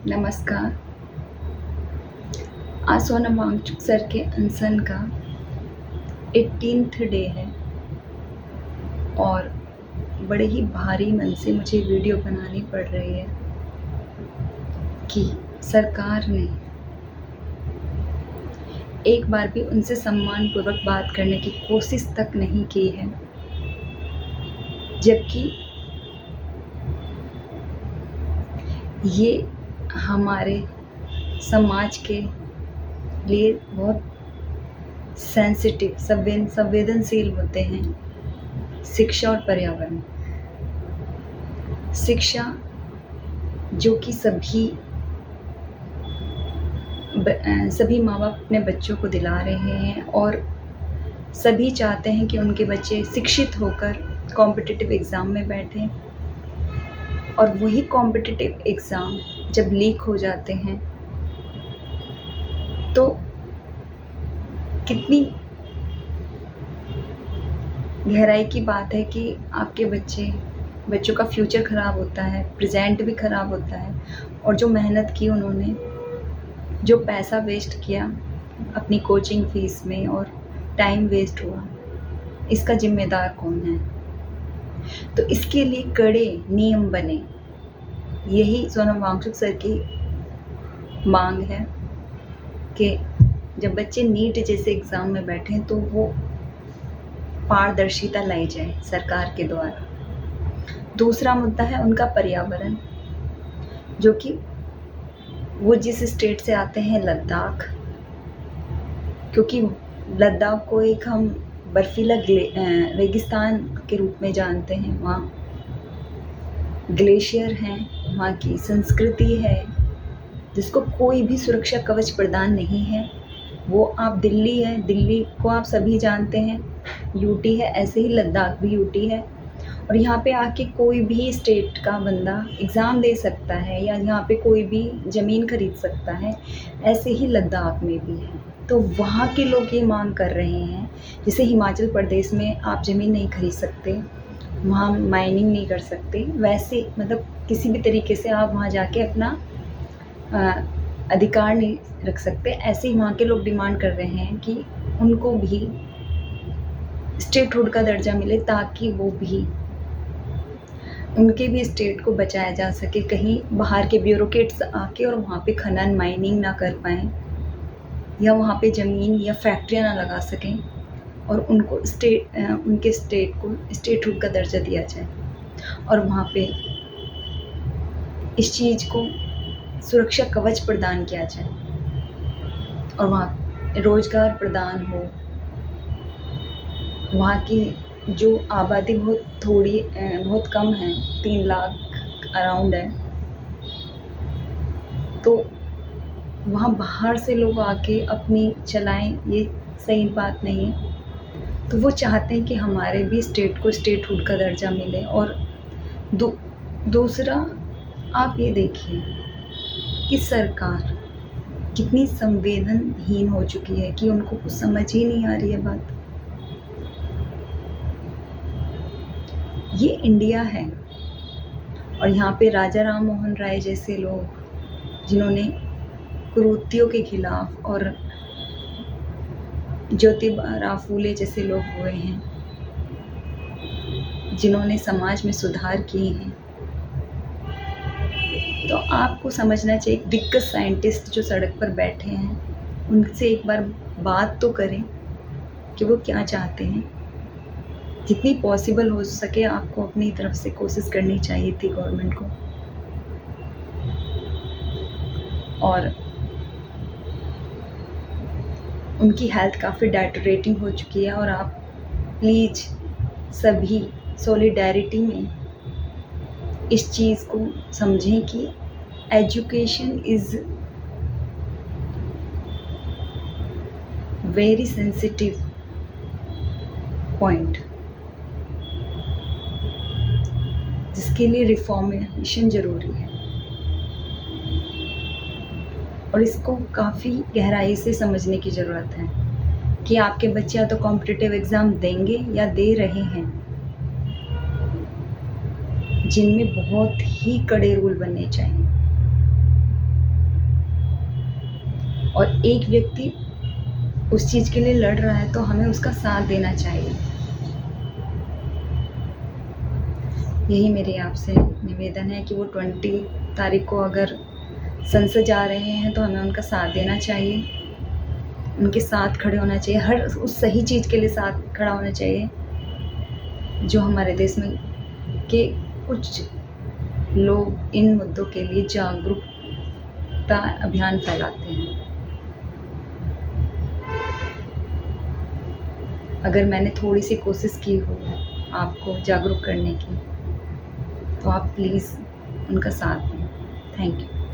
नमस्कार। आज सोनम वांगचुक सर के अनशन का 18th डे है और बड़े ही भारी मन से मुझे वीडियो बनानी पड़ रही है कि सरकार ने एक बार भी उनसे सम्मानपूर्वक बात करने की कोशिश तक नहीं की है। जबकि ये हमारे समाज के लिए बहुत सेंसिटिव संवेदनशील होते हैं। शिक्षा और पर्यावरण। शिक्षा जो कि सभी माँ बाप अपने बच्चों को दिला रहे हैं और सभी चाहते हैं कि उनके बच्चे शिक्षित होकर कॉम्पिटिटिव एग्ज़ाम में बैठें और वही कॉम्पिटिटिव एग्ज़ाम जब लीक हो जाते हैं तो कितनी गहराई की बात है कि आपके बच्चों का फ्यूचर ख़राब होता है, प्रेजेंट भी ख़राब होता है और जो मेहनत की उन्होंने, जो पैसा वेस्ट किया अपनी कोचिंग फ़ीस में और टाइम वेस्ट हुआ, इसका ज़िम्मेदार कौन है? तो इसके लिए कड़े नियम बने, यही सोनम वांगचुक सर की मांग है कि जब बच्चे नीट जैसे एग्ज़ाम में बैठें तो वो पारदर्शिता लाई जाए सरकार के द्वारा। दूसरा मुद्दा है उनका पर्यावरण, जो कि वो जिस स्टेट से आते हैं लद्दाख, क्योंकि लद्दाख को एक हम बर्फीला रेगिस्तान के रूप में जानते हैं। वहाँ ग्लेशियर हैं, वहाँ की संस्कृति है जिसको कोई भी सुरक्षा कवच प्रदान नहीं है। वो आप दिल्ली है, दिल्ली को आप सभी जानते हैं, यूटी है, ऐसे ही लद्दाख भी यूटी है और यहाँ पे आके कोई भी स्टेट का बंदा एग्ज़ाम दे सकता है या यहाँ पे कोई भी ज़मीन खरीद सकता है, ऐसे ही लद्दाख में भी है। तो वहाँ के लोग ये मांग कर रहे हैं, जैसे हिमाचल प्रदेश में आप ज़मीन नहीं खरीद सकते, वहाँ माइनिंग नहीं कर सकते, वैसे मतलब किसी भी तरीके से आप वहाँ जाके अपना अधिकार नहीं रख सकते। ऐसे ही वहाँ के लोग डिमांड कर रहे हैं कि उनको भी स्टेटहुड का दर्जा मिले ताकि वो भी उनके भी स्टेट को बचाया जा सके, कहीं बाहर के ब्यूरोक्रेट्स आके और वहाँ पे खनन माइनिंग ना कर पाएँ या वहाँ पे ज़मीन या फैक्ट्रियाँ ना लगा सकें और उनको उनके स्टेट को स्टेटहुड का दर्जा दिया जाए और वहाँ पे इस चीज़ को सुरक्षा कवच प्रदान किया जाए और वहाँ रोज़गार प्रदान हो। वहाँ की जो आबादी बहुत कम है, 3 लाख अराउंड है, तो वहाँ बाहर से लोग आके अपनी चलाएं, ये सही बात नहीं है। तो वो चाहते हैं कि हमारे भी स्टेट को स्टेटहुड का दर्जा मिले। और दूसरा आप ये देखिए कि सरकार कितनी संवेदनहीन हो चुकी है कि उनको कुछ समझ ही नहीं आ रही है बात। ये इंडिया है और यहाँ पे राजा राम मोहन राय जैसे लोग जिन्होंने कुरीतियों के खिलाफ और ज्योतिबा फूले जैसे लोग हुए हैं, जिन्होंने समाज में सुधार किए हैं, तो आपको समझना चाहिए। दिग्गज साइंटिस्ट जो सड़क पर बैठे हैं उनसे एक बार बात तो करें कि वो क्या चाहते हैं। जितनी पॉसिबल हो सके आपको अपनी तरफ से कोशिश करनी चाहिए थी गवर्नमेंट को। और उनकी हेल्थ काफ़ी डेटेरेटिंग हो चुकी है और आप प्लीज़ सभी सॉलिडेरिटी में इस चीज़ को समझें कि education is very sensitive point, जिसके लिए रिफॉर्मेशन ज़रूरी है और इसको काफ़ी गहराई से समझने की ज़रूरत है कि आपके बच्चे या तो कॉम्पिटिटिव एग्ज़ाम देंगे या दे रहे हैं, जिनमें बहुत ही कड़े रूल बनने चाहिए। और एक व्यक्ति उस चीज़ के लिए लड़ रहा है तो हमें उसका साथ देना चाहिए। यही मेरी आपसे निवेदन है कि वो 20 तारीख को अगर संसद जा रहे हैं तो हमें उनका साथ देना चाहिए, उनके साथ खड़े होना चाहिए, हर उस सही चीज़ के लिए साथ खड़ा होना चाहिए जो हमारे देश में के कुछ लोग इन मुद्दों के लिए जागरूकता अभियान फैलाते हैं। अगर मैंने थोड़ी सी कोशिश की हो आपको जागरूक करने की, तो आप प्लीज़ उनका साथ दें। Thank you.